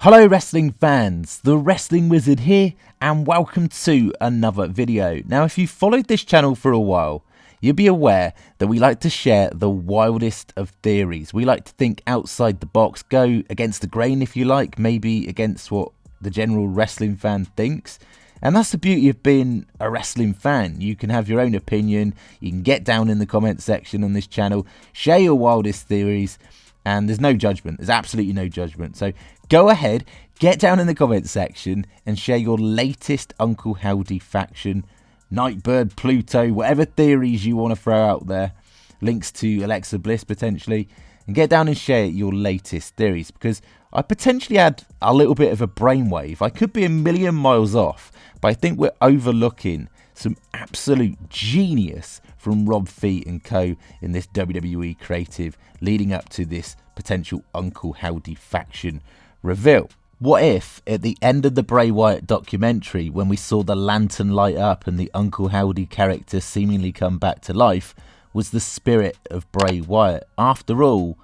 Hello wrestling fans, the Wrestling Wizard here and welcome to another video. Now if you've followed this channel for a while, you'll be aware that we like to share the wildest of theories. We like to think outside the box, go against the grain if you like, maybe against what the general wrestling fan thinks. And that's the beauty of being a wrestling fan. You can have your own opinion, you can get down in the comment section on this channel, share your wildest theories, and there's no judgment. There's absolutely no judgment. So go ahead, get down in the comment section and share your latest Uncle Howdy faction, Nightbird, Pluto, whatever theories you want to throw out there. Links to Alexa Bliss potentially. And get down and share your latest theories, because I potentially had a little bit of a brainwave. I could be a million miles off, but I think we're overlooking some absolute genius from Rob Fee and co in this WWE creative leading up to this potential Uncle Howdy faction reveal. What if at the end of the Bray Wyatt documentary, when we saw the lantern light up and the Uncle Howdy character seemingly come back to life, was the spirit of Bray Wyatt? After all,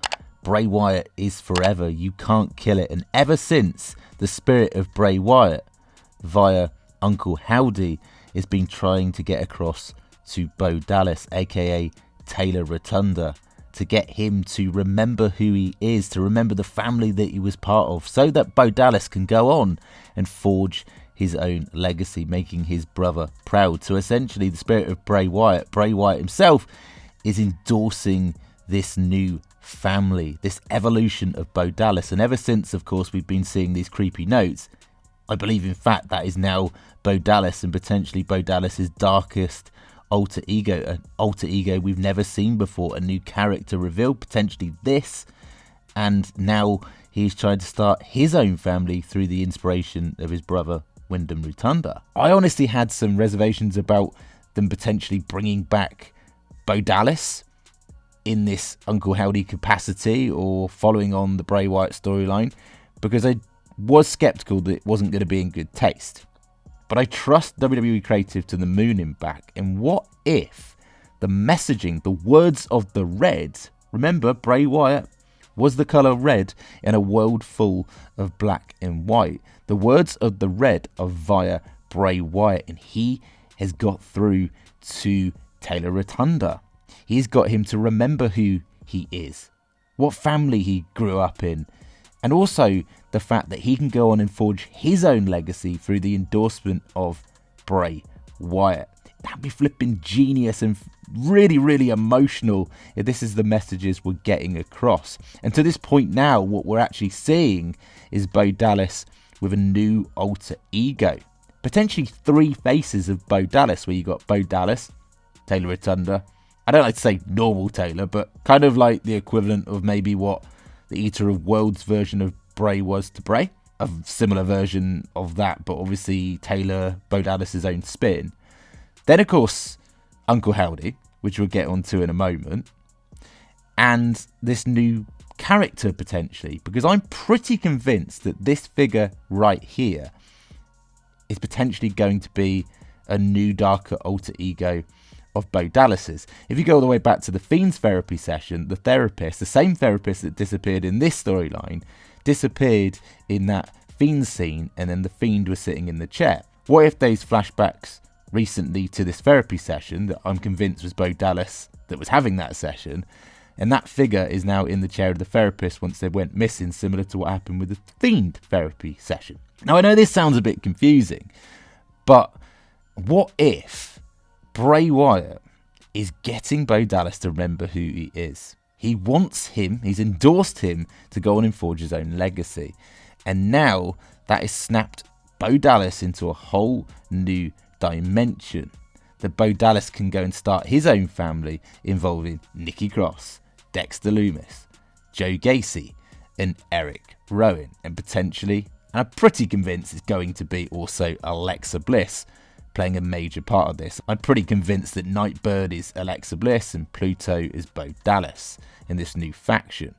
Bray Wyatt is forever. You can't kill it. And ever since, the spirit of Bray Wyatt via Uncle Howdy has been trying to get across to Bo Dallas, aka Taylor Rotunda, to get him to remember who he is, to remember the family that he was part of, so that Bo Dallas can go on and forge his own legacy, making his brother proud. So essentially, the spirit of Bray Wyatt himself, is endorsing this new family, this evolution of Bo Dallas. And ever since, of course, we've been seeing these creepy notes, I believe in fact that is now Bo Dallas, and potentially Bo Dallas's darkest alter ego, an alter ego we've never seen before, a new character reveal, potentially this. And now he's trying to start his own family through the inspiration of his brother Wyndham Rotunda. I honestly had some reservations about them potentially bringing back Bo Dallas in this Uncle Howdy capacity, or following on the Bray Wyatt storyline, because I was skeptical that it wasn't going to be in good taste. But I trust WWE Creative to the moon and back. And what if the messaging, the words of the red, remember Bray Wyatt was the colour red in a world full of black and white. The words of the red are via Bray Wyatt, and he has got through to Taylor Rotunda. He's got him to remember who he is, what family he grew up in, and also the fact that he can go on and forge his own legacy through the endorsement of Bray Wyatt. That'd be flipping genius and really, really emotional if this is the messages we're getting across. And to this point now, what we're actually seeing is Bo Dallas with a new alter ego. Potentially three faces of Bo Dallas, where you got Bo Dallas, Taylor Rotunda. I don't like to say normal Taylor, but kind of like the equivalent of maybe what the Eater of Worlds version of Bray was to Bray. A similar version of that, but obviously Taylor, Bo Dallas' own spin. Then, of course, Uncle Howdy, which we'll get onto in a moment. And this new character, potentially. Because I'm pretty convinced that this figure right here is potentially going to be a new, darker alter ego of Bo Dallas's. If you go all the way back to the Fiend's therapy session, the therapist, the same therapist that disappeared in this storyline, disappeared in that Fiend scene, and then the Fiend was sitting in the chair. What if those flashbacks recently to this therapy session that I'm convinced was Bo Dallas that was having that session, and that figure is now in the chair of the therapist once they went missing, similar to what happened with the Fiend therapy session. Now I know this sounds a bit confusing, but what if Bray Wyatt is getting Bo Dallas to remember who he is? He wants him, he's endorsed him to go on and forge his own legacy. And now that has snapped Bo Dallas into a whole new dimension. That Bo Dallas can go and start his own family involving Nikki Cross, Dexter Lumis, Joe Gacy, and Eric Rowan. And potentially, and I'm pretty convinced it's going to be also Alexa Bliss playing a major part of this. I'm pretty convinced that Nightbird is Alexa Bliss and Pluto is Bo Dallas in this new faction.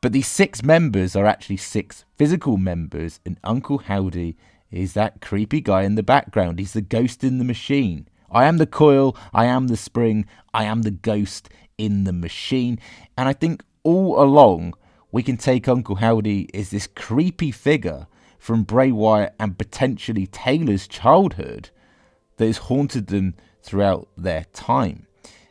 But these 6 members are actually 6 physical members, and Uncle Howdy is that creepy guy in the background. He's the ghost in the machine. I am the coil, I am the spring, I am the ghost in the machine. And I think all along we can take Uncle Howdy as this creepy figure from Bray Wyatt and potentially Taylor's childhood that has haunted them throughout their time.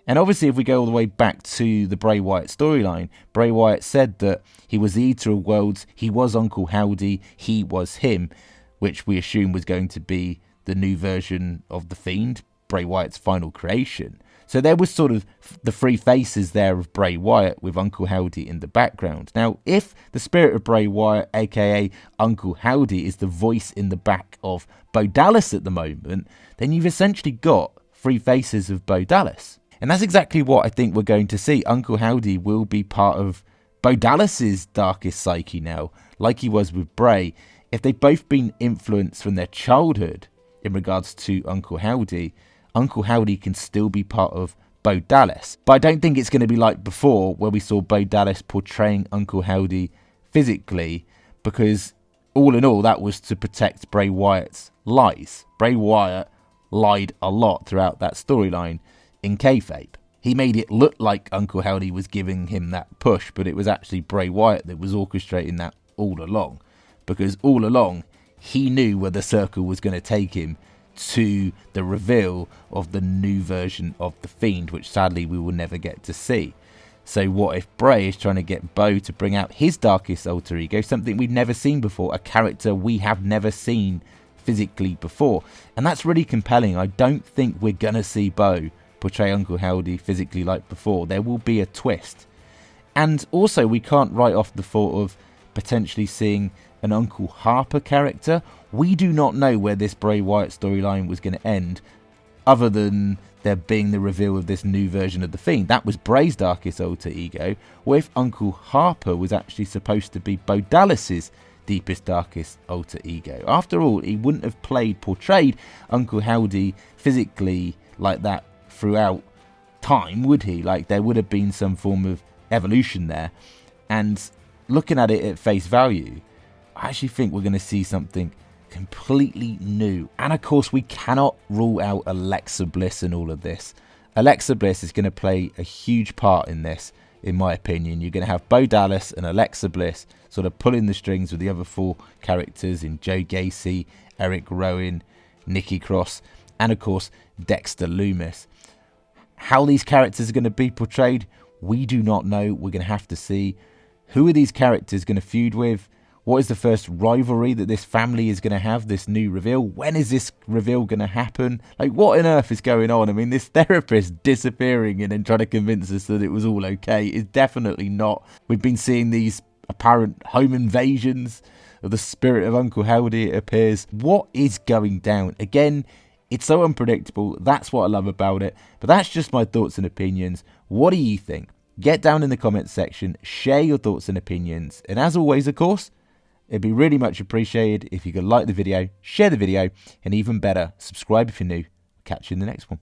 And obviously, if we go all the way back to the Bray Wyatt storyline, Bray Wyatt said that he was the Eater of Worlds, he was Uncle Howdy, he was him, which we assume was going to be the new version of The Fiend, Bray Wyatt's final creation. So there was sort of the three faces there of Bray Wyatt with Uncle Howdy in the background. Now, if the spirit of Bray Wyatt, aka Uncle Howdy, is the voice in the back of Bo Dallas at the moment, then you've essentially got three faces of Bo Dallas. And that's exactly what I think we're going to see. Uncle Howdy will be part of Bo Dallas's darkest psyche now, like he was with Bray. If they've both been influenced from their childhood in regards to Uncle Howdy can still be part of Bo Dallas. But I don't think it's going to be like before, where we saw Bo Dallas portraying Uncle Howdy physically, because all in all, that was to protect Bray Wyatt's lies. Bray Wyatt lied a lot throughout that storyline in kayfabe. He made it look like Uncle Howdy was giving him that push, but it was actually Bray Wyatt that was orchestrating that all along. Because all along, he knew where the circle was going to take him to the reveal of the new version of The Fiend, which sadly we will never get to see. So what if Bray is trying to get Bo to bring out his darkest alter ego, something we've never seen before, a character we have never seen physically before? And that's really compelling. I don't think we're going to see Bo portray Uncle Howdy physically like before. There will be a twist. And also, we can't write off the thought of potentially seeing an Uncle Harper character. We do not know where this Bray Wyatt storyline was going to end, other than there being the reveal of this new version of The Fiend. That was Bray's darkest alter ego. What if Uncle Harper was actually supposed to be Bo Dallas's deepest, darkest alter ego? After all, he wouldn't have portrayed Uncle Howdy physically like that throughout time, would he? Like, there would have been some form of evolution there. And looking at it at face value, I actually think we're going to see something completely new. And of course, we cannot rule out Alexa Bliss in all of this. Alexa Bliss is going to play a huge part in this, in my opinion. You're going to have Bo Dallas and Alexa Bliss sort of pulling the strings with the other four characters in Joe Gacy, Eric Rowan, Nikki Cross, and of course, Dexter Lumis. How these characters are going to be portrayed, we do not know. We're going to have to see. Who are these characters going to feud with? What is the first rivalry that this family is going to have, this new reveal? When is this reveal going to happen? Like, what on earth is going on? I mean, this therapist disappearing and then trying to convince us that it was all okay is definitely not. We've been seeing these apparent home invasions of the spirit of Uncle Howdy, it appears. What is going down? Again, it's so unpredictable. That's what I love about it. But that's just my thoughts and opinions. What do you think? Get down in the comments section, share your thoughts and opinions. And as always, of course, it'd be really much appreciated if you could like the video, share the video, and even better, subscribe if you're new. Catch you in the next one.